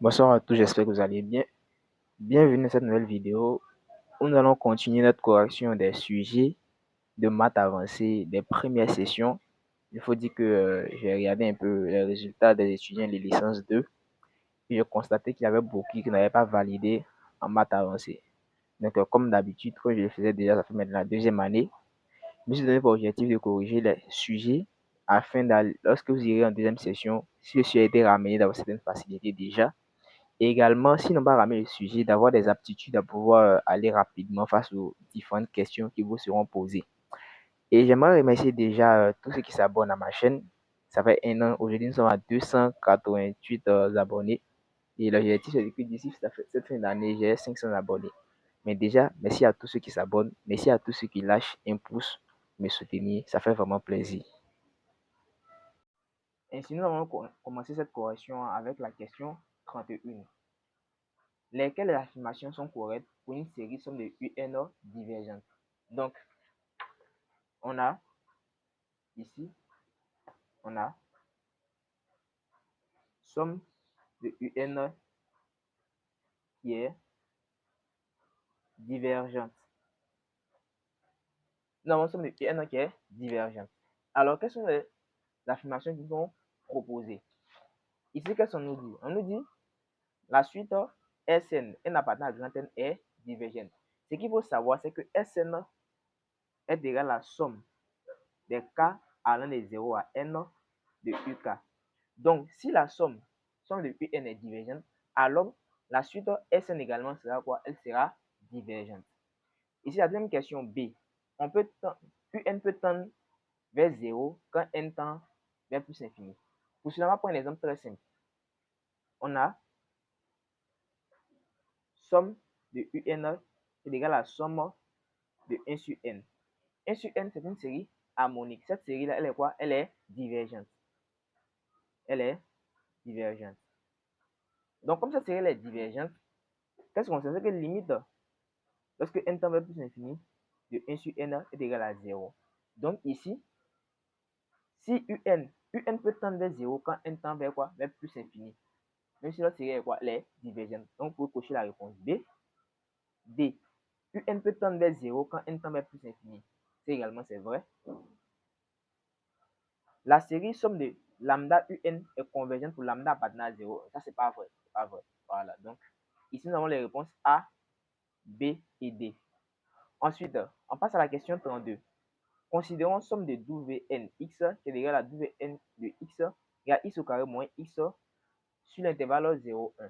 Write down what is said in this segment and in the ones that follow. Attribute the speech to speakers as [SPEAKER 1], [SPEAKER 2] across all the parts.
[SPEAKER 1] Bonsoir à tous, j'espère que vous allez bien. Bienvenue à cette nouvelle vidéo où nous allons continuer notre correction des sujets de maths avancées des premières sessions. Il faut dire que j'ai regardé un peu les résultats des étudiants de licence 2 et j'ai constaté qu'il y avait beaucoup qui n'avaient pas validé en maths avancées. Donc, comme d'habitude, comme je le faisais déjà, ça fait maintenant la deuxième année, je me suis donné pour objectif de corriger les sujets afin d'aller, lorsque vous irez en deuxième session, si le sujet a été ramené d'avoir certaines facilités déjà. Et également, si n'ont pas ramené le sujet, d'avoir des aptitudes à pouvoir aller rapidement face aux différentes questions qui vous seront posées. Et j'aimerais remercier déjà tous ceux qui s'abonnent à ma chaîne. Ça fait un an. Aujourd'hui, nous sommes à 288 abonnés. Et l'objectif, c'est que d'ici cette fin d'année, j'ai 500 abonnés. Mais déjà, merci à tous ceux qui s'abonnent. Merci à tous ceux qui lâchent un pouce, me soutenir. Ça fait vraiment plaisir. Ainsi, nous allons commencer cette correction avec la question 31. Lesquelles affirmations sont correctes pour une série somme de UNO divergentes. Donc, on a ici, on a somme de UN qui est divergente. Nous avons somme de UN qui est divergente. Alors, quelles sont les affirmations qui sont proposées? Ici, qu'est-ce qu'on nous dit? On nous dit la suite Sn, n appartenant à grand N, est divergente. Ce qu'il faut savoir, c'est que Sn est égal à la somme des k allant de 0 à n de UK. Donc, si la somme de UN est divergente, alors la suite Sn également sera quoi? Elle sera divergente. Ici, la deuxième question B. UN peut tendre vers 0 quand n tend vers plus infini. Pour cela, on va prendre un exemple très simple. On a somme de UN est égale à la somme de 1 sur n. 1 sur n, c'est une série harmonique. Cette série-là, elle est quoi? Elle est divergente. Elle est divergente. Donc, comme cette série est divergente, qu'est-ce qu'on sait? C'est que limite, lorsque n tend vers plus infini, de 1 sur n est égal à 0. Donc, ici, si UN peut tendre vers 0 quand n tend vers quoi? Vers plus infini. Même si notre série est quoi? Elle est divergente. Donc, pour cocher la réponse B, D. UN peut tendre vers 0 quand n tend vers plus infini. C'est également, c'est vrai. La série somme de lambda UN est convergente pour lambda appartenant à 0. Ça, c'est pas vrai. C'est pas vrai. Voilà. Donc, ici, nous avons les réponses A, B et D. Ensuite, on passe à la question 32. Considérons somme de WNx qui est égal à WN de x égale x au carré moins x sur l'intervalle 0, 1.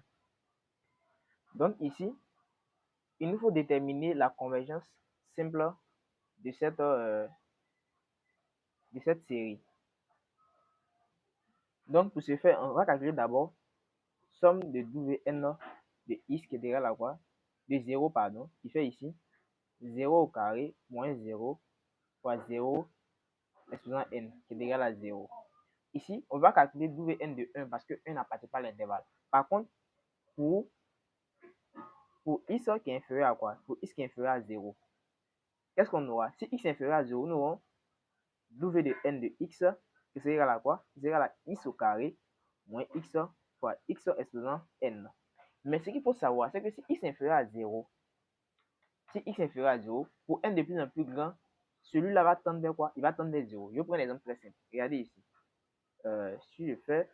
[SPEAKER 1] Donc ici, il nous faut déterminer la convergence simple de cette série. Donc pour ce faire, on va calculer d'abord somme de Wn de x qui est égal à quoi? De 0, pardon, qui fait ici 0 au carré moins 0 fois 0 exposant n qui est égal à 0. Ici, on va calculer Wn de 1 parce que 1 n'appartient pas à l'intervalle. Par contre, pour x qui est inférieur à quoi? Pour x qui est inférieur à 0, qu'est-ce qu'on aura? Si x est inférieur à 0, nous aurons W de n de x qui sera égal à quoi? Qui sera égal à x au carré moins x fois x exposant n. Mais ce qu'il faut savoir, c'est que si x est inférieur à 0, pour n de plus en plus grand, celui-là va tendre vers quoi? Il va tendre vers 0. Je prends un exemple très simple. Regardez ici. Si je fais,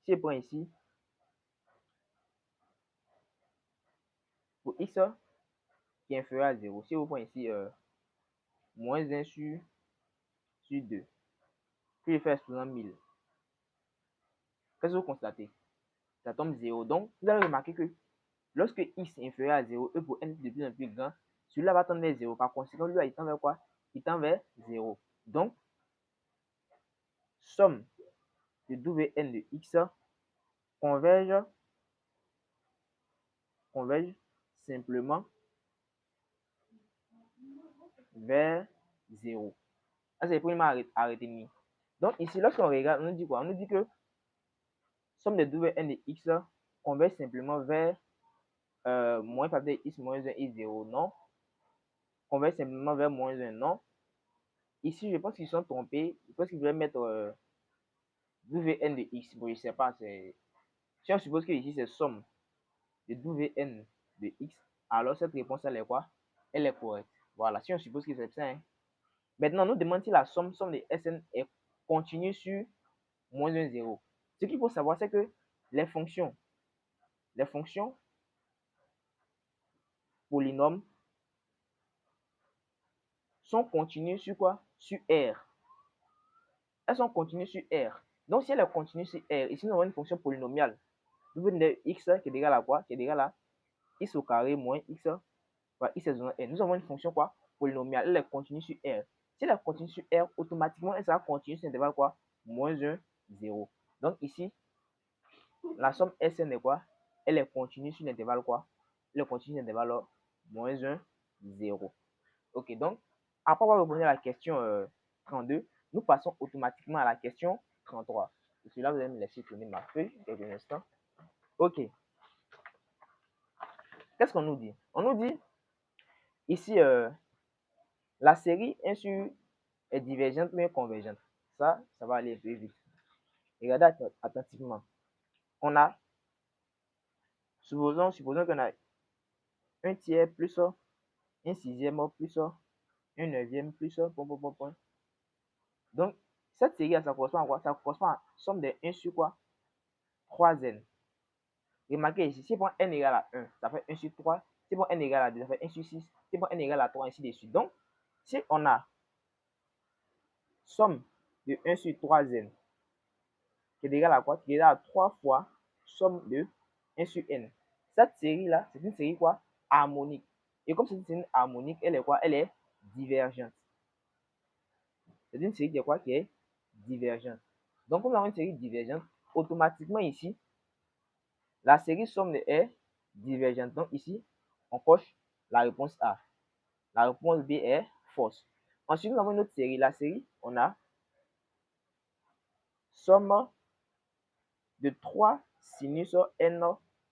[SPEAKER 1] si je prends ici, pour x qui est inférieur à 0, si je prends ici moins 1 sur 2, puis je fais exposant 1000, qu'est-ce que vous constatez? Ça tombe 0. Donc, vous allez remarquer que lorsque x est inférieur à 0, et pour n de plus en plus grand, celui-là va tendre vers 0. Par conséquent, lui, il tend vers quoi? Il tend vers 0. Donc, somme de Wn de x converge simplement vers 0. Ça, c'est le premier à retenir. Donc, ici, lorsqu'on regarde, on nous dit quoi? On nous dit que somme de Wn de x converge simplement vers moins facteur de x moins 1 et 0. Non. Converge simplement vers moins 1. Non. Ici, je pense qu'ils sont trompés. Je pense qu'ils voulaient mettre Wn de x, bon, je sais pas, c'est... Si on suppose que ici, c'est somme de Wn de x, alors cette réponse, elle est quoi? Elle est correcte. Voilà, si on suppose que c'est ça. Hein. Maintenant, nous demande si la somme de Sn est continue sur moins 1, 0. Ce qu'il faut savoir, c'est que les fonctions polynômes sont continues sur quoi? Sur R. Elles sont continues sur R. Donc, si elle est continue sur R, ici, nous avons une fonction polynomiale. Nous venons de x qui est égal à quoi? Qui est égal à x au carré moins x par x égale n. Nous avons une fonction quoi? Polynomiale. Elle est continue sur R. Si elle est continue sur R, automatiquement, elle sera continue sur l'intervalle quoi? Moins 1, 0. Donc, ici, la somme Sn est quoi? Elle est continue sur l'intervalle quoi? Elle est continue sur l'intervalle moins 1, 0. Ok, donc, après avoir répondu à la question 32, nous passons automatiquement à la question 33. Et celui-là, vous allez me laisser tourner ma feuille quelques instants. Ok. Qu'est-ce qu'on nous dit? On nous dit, ici, la série 1 sur est divergente mais convergente. Ça va aller un peu vite. Regardez attentivement. On a, supposons qu'on a un tiers plus un sixième plus un neuvième plus point. Donc, cette série, ça correspond à quoi? Ça correspond à somme de 1 sur quoi? 3n. Remarquez ici, si on prend n égale à 1, ça fait 1 sur 3. Si on prend n égale à 2, ça fait 1 sur 6. Si on prend n égale à 3, ainsi de suite. Donc, si on a somme de 1 sur 3n, qui est égal à quoi? Qui est égal à 3 fois somme de 1 sur n. Cette série-là, c'est une série quoi? Harmonique. Et comme c'est une série harmonique, elle est quoi? Elle est divergente. C'est une série qui est quoi? Qui est divergente. Donc, comme nous avons une série divergente, automatiquement ici, la série somme de est divergente. Donc, ici, on coche la réponse A. La réponse B est fausse. Ensuite, nous avons une autre série. La série, on a somme de 3 sinus n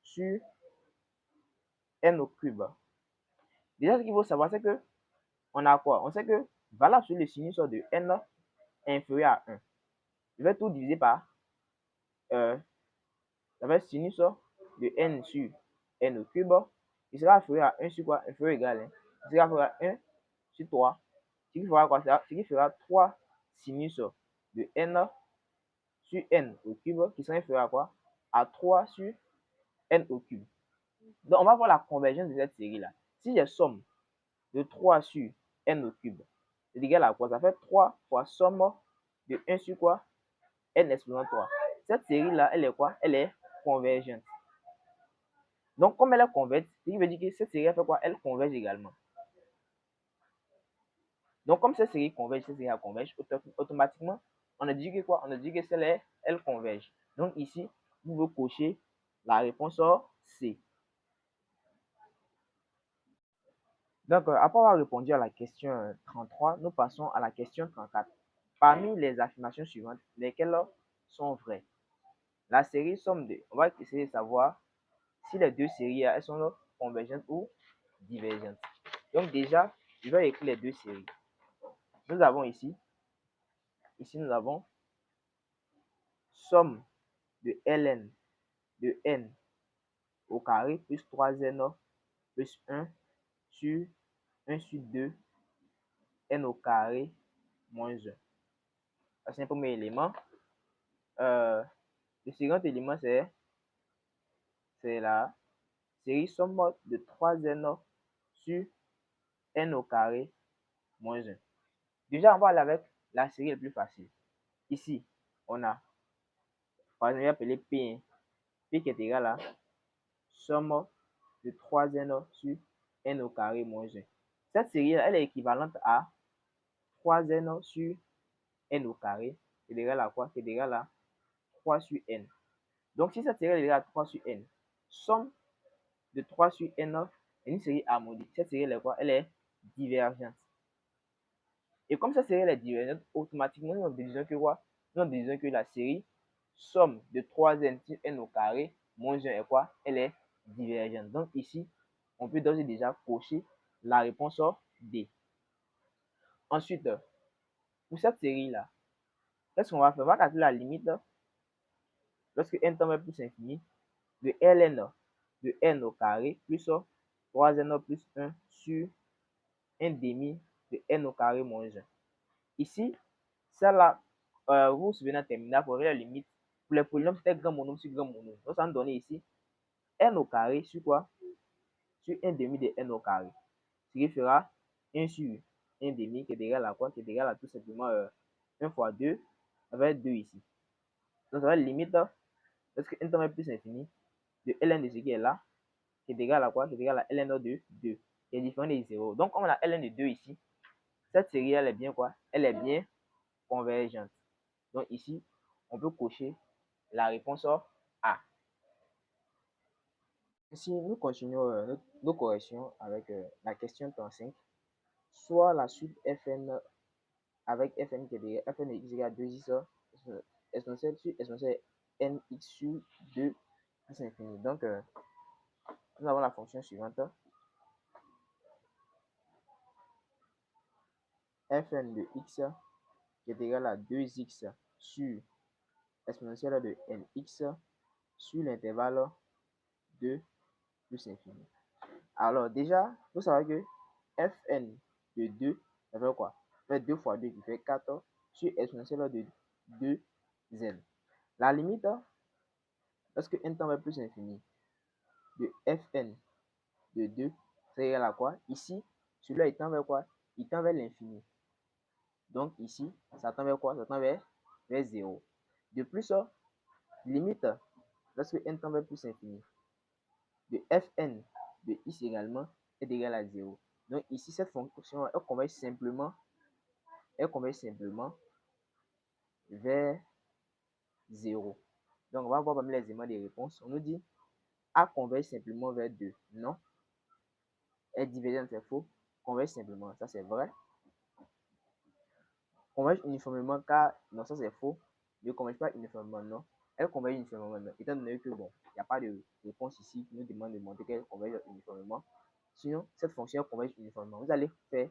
[SPEAKER 1] sur n au cube. Déjà, ce qu'il faut savoir, c'est que on a quoi? On sait que valable sur le sinus de n est inférieur à 1. Je vais tout diviser par ça va être sinus de n sur n au cube. Il sera inférieur à 1 sur quoi? Inférieur égal. Hein? Il sera inférieur à 1 sur 3. Ce qui fera quoi? Ce qui fera 3 sinus de n sur n au cube qui sera inférieur à quoi? À 3 sur n au cube. Donc, on va voir la convergence de cette série-là. Si j'ai somme de 3 sur n au cube, c'est égal à quoi? Ça fait 3 fois somme de 1 sur quoi? N exposant 3. Cette série-là, elle est quoi? Elle est convergente. Donc, comme elle est converge, ce qui veut dire que cette série, elle fait quoi? Elle converge également. Donc, comme cette série converge, cette série converge, automatiquement, on a dit que quoi? On a dit que celle-là, elle converge. Donc, ici, vous pouvez cocher la réponse C. Donc, après avoir répondu à la question 33, nous passons à la question 34. Parmi les affirmations suivantes, lesquelles sont vraies? La série somme de... On va essayer de savoir si les deux séries, elles sont convergentes ou divergentes. Donc déjà, je vais écrire les deux séries. Nous avons ici nous avons somme de ln de n au carré plus 3n plus 1 sur 1 sur 2 n au carré moins 1. Ça, c'est un premier élément. Le second élément, c'est la série somme de 3n sur n au carré moins 1. Déjà, on va aller avec la série la plus facile. Ici, on a, par exemple, appelé P1. P qui est égal à somme de 3n sur n au carré moins 1. Cette série, elle est équivalente à 3n sur n au carré, qui est égal à quoi? Qui est égal à 3 sur n. Donc, si cette série est égale à 3 sur n, somme de 3 sur n est une série harmonique. Cette série, elle est quoi? Elle est divergente. Et comme cette série elle est divergente, automatiquement, nous disons que quoi? Nous disons que la série somme de 3n sur n au carré moins 1 est quoi? Elle est divergente. Donc ici, on peut d'ores et déjà cocher la réponse D. Ensuite, pour cette série-là, qu'est-ce qu'on va faire? On va calculer la limite lorsque n tend vers plus infini, de ln de n au carré plus 3n plus 1 sur 1 demi de n au carré moins 1. Ici, ça là, vous vous souvenez en terminale, pour la limite, pour les polynômes, c'était grand monome sur grand monome. Donc, ça nous donne ici n au carré sur quoi? Sur 1 demi de n au carré. Ce qui fera 1 sur 1 demi qui est égal à quoi? Qui est égal à tout simplement 1 fois 2 avec 2 ici. Donc, ça va être limite, parce que n tend vers plus infini, de ln de ce qui est là, qui est égal à quoi? Qui est égal à ln de 2, qui est différent de 0. Donc, comme on a ln de 2 ici, cette série, elle est bien quoi? Elle est bien convergente. Donc, ici, on peut cocher la réponse A. Ici, nous continuons nos corrections avec la question 35. Soit la suite fn avec fn qui est égal fn de x égale 2x exponentielle sur exponentielle nx sur 2 plus infini. Donc, nous avons la fonction suivante. Fn de x qui est égal à 2x sur exponentielle de nx sur l'intervalle 2 plus infini. Alors déjà, vous savez que Fn de 2, ça fait quoi? Ça fait 2 fois 2 qui fait 4 sur exponentielle de 2n. La limite, lorsque n tend vers plus infini, de Fn de 2, c'est égal à quoi? Ici, celui-là, il tend vers quoi? Il tend vers l'infini. Donc ici, ça tend vers quoi? Ça tend vers 0. De plus, limite, lorsque n tend vers plus infini, de Fn de x également est égal à 0. Donc ici, cette fonction, elle converge simplement vers 0. Donc on va voir parmi les éléments des réponses. On nous dit A converge simplement vers 2. Non. Elle divergente, c'est faux. Converge simplement, ça c'est vrai. Converge uniformément car, non, ça c'est faux. Ne converge pas uniformément, non. Elle converge uniformément, non. Étant donné que, bon, il n'y a pas de réponse ici qui nous demande de montrer qu'elle converge uniformément. Sinon, cette fonction converge uniformément. Vous allez faire,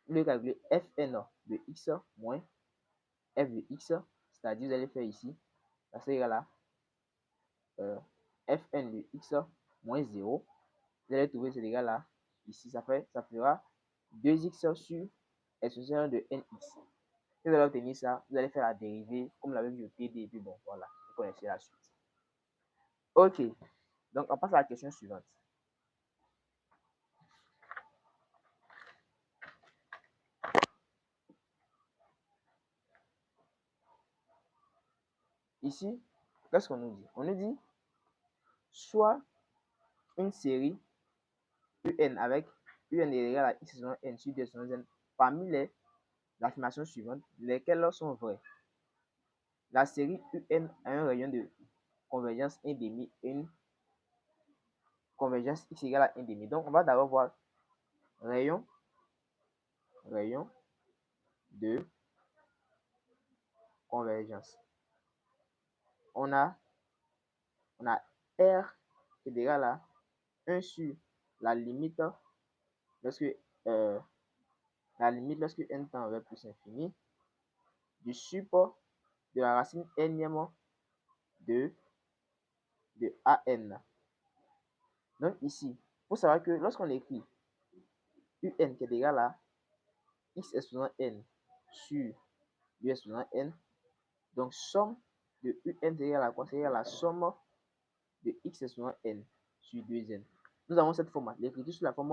[SPEAKER 1] vous allez calculer Fn de x moins f de x, c'est-à-dire vous allez faire ici, ça c'est égal à Fn de x moins 0. Vous allez trouver c'est égal à, ici, ça fera 2x sur exponentielle de nx. Si vous allez obtenir ça, vous allez faire la dérivée comme l'avait vu au TD, et puis bon, voilà, vous connaissez la suite. Ok, donc on passe à la question suivante. Ici, qu'est-ce qu'on nous dit? On nous dit soit une série un avec un est égal à x sur n sur 2 sur n parmi les affirmations suivantes, lesquelles sont vraies. La série un a un rayon de convergence 1 demi et une convergence x égale à 1 demi. Donc, on va d'abord voir rayon de convergence. On a R qui est égal à 1 sur la limite lorsque n tend vers plus infini du support de la racine n de an. Donc ici, il faut savoir que lorsqu'on écrit un qui est égal à x exposant n sur 2 exposant n, donc somme de un est égal à quoi? C'est égal à la somme de x exposant n sur 2n. Nous avons cette forme, l'écriture sous la forme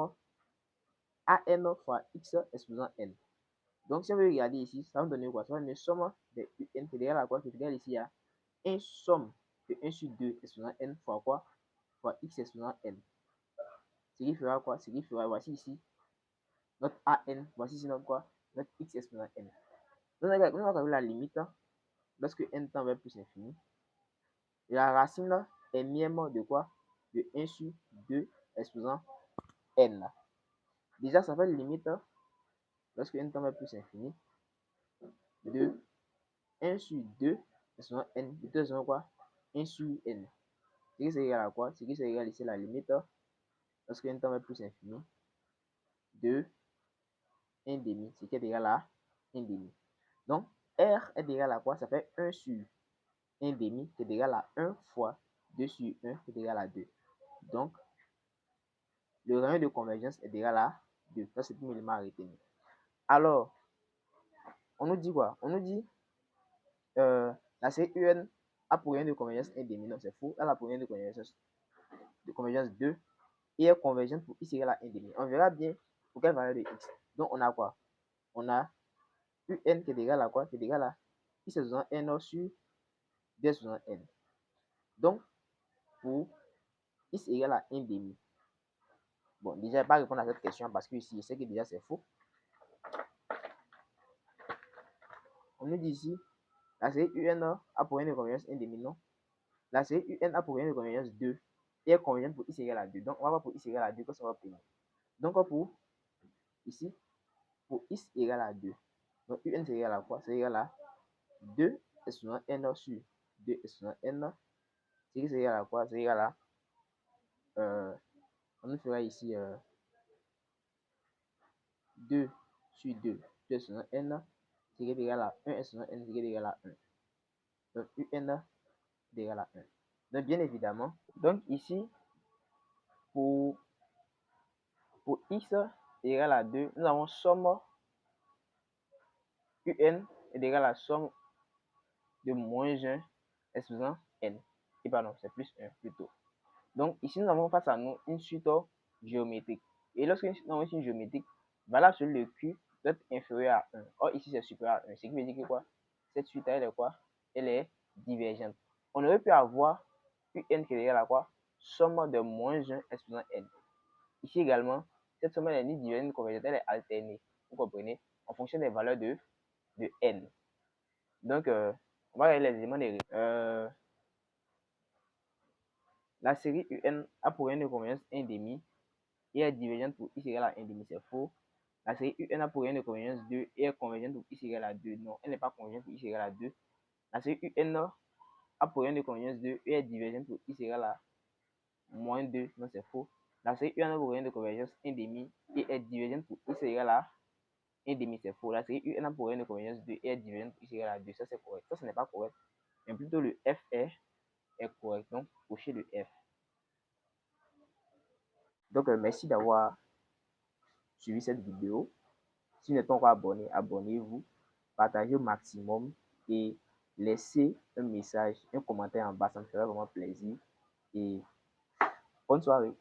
[SPEAKER 1] an fois x exposant n. Donc si on veut regarder ici, ça va nous donner quoi? Ça va donner somme de un qui est égal à quoi? Qui est égal ici à 1 somme de 1 sur 2 exposant n fois quoi? Fois x exposant n. Ce qui fera quoi? Ce qui fera, voici ici, notre an, voici ici notre quoi? Notre x exposant n. Nous allons calculer la limite lorsque n tend vers plus infini. La racine est mième de quoi? De 1 sur 2 exposant n. Déjà, ça fait limite lorsque n tend vers plus infini de 1 sur 2 exposant n. De 2 quoi? 1 sur n. Ce qui c'est égal à quoi? Ce qui c'est égal ici la limite lorsque n tend vers plus infini de 1 demi. Ce qui est égal à 1 demi. Donc, R est égal à quoi? Ça fait 1 sur 1 demi qui est égal à 1 fois 2 sur 1 qui est égal à 2. Donc, le rayon de convergence est égal à 2. Ça, c'est le premier élément à retenir. Alors, on nous dit quoi? On nous dit la série UN a pour rayon de convergence 1 demi. Non, c'est faux. Elle a pour rayon de convergence 2 et est convergente pour x égale à 1 demi. On verra bien pour quelle valeur de x. Donc, on a quoi? On a UN qui est égal à quoi? Qui est égal à x faisant n sur 2 faisant n. Donc, pour x égale à 1 demi. Bon, déjà, je ne vais pas répondre à cette question parce que ici, je sais que déjà c'est faux. On nous dit ici, la série UN a pour rayon de convergence 1 demi, non? La série UN a pour rayon de convergence 2 et est convergente pour x égale à 2. Donc, on va voir pour x égale à 2, qu'est-ce qu'on va obtenir? Donc, pour ici, pour x égale à 2. Donc, UN c'est égal à quoi? C'est égal à 2 epsilon n sur 2 epsilon n. C'est égal à quoi? C'est égal à, on nous fera ici 2 sur 2, 2 epsilon n, c'est égal à 1 epsilon n, c'est égal à 1. Donc, UN est égal à 1. Donc, bien évidemment, donc ici, pour x est égal à 2, nous avons somme UN est égal à somme de moins 1 epsilon n. Et pardon, c'est plus 1 plutôt. Donc, ici, nous avons face à nous une suite géométrique. Et lorsque nous avons une suite géométrique, valable sur le Q doit être inférieur à 1. Or, ici, c'est supérieur à 1. Ce qui veut dire que quoi? Cette suite, elle est quoi? Elle est divergente. On aurait pu avoir UN qui est égal à quoi? Somme de moins 1 epsilon n. Ici également, cette somme n'est ni divergente ni convergente, elle est alternée. Vous comprenez? En fonction des valeurs de n. Donc, on va regarder les éléments des la série UN a pour rayon de convergence 1 demi et est divergente pour x égale à 1 demi, c'est faux. La série UN a pour rayon de convergence 2 et est convergente pour x égale à 2. Non, elle n'est pas convergente pour x égale à 2. La série UN a pour rayon de convergence 2 et est divergente pour x égale à moins 2. Non, c'est faux. La série UN a pour rayon de convergence 1 demi et est divergente pour x égale à 1 demi, c'est faux. La série UN a pour rayon de convergence 2 et est divergente pour x égale à 2. Ça, c'est correct. Ça, ce n'est pas correct. Mais plutôt le F est correct. Donc, cochez le F. Donc, merci d'avoir suivi cette vidéo. Si vous n'êtes pas encore abonné, abonnez-vous, partagez au maximum et laissez un message, un commentaire en bas, ça me ferait vraiment plaisir. Et bonne soirée.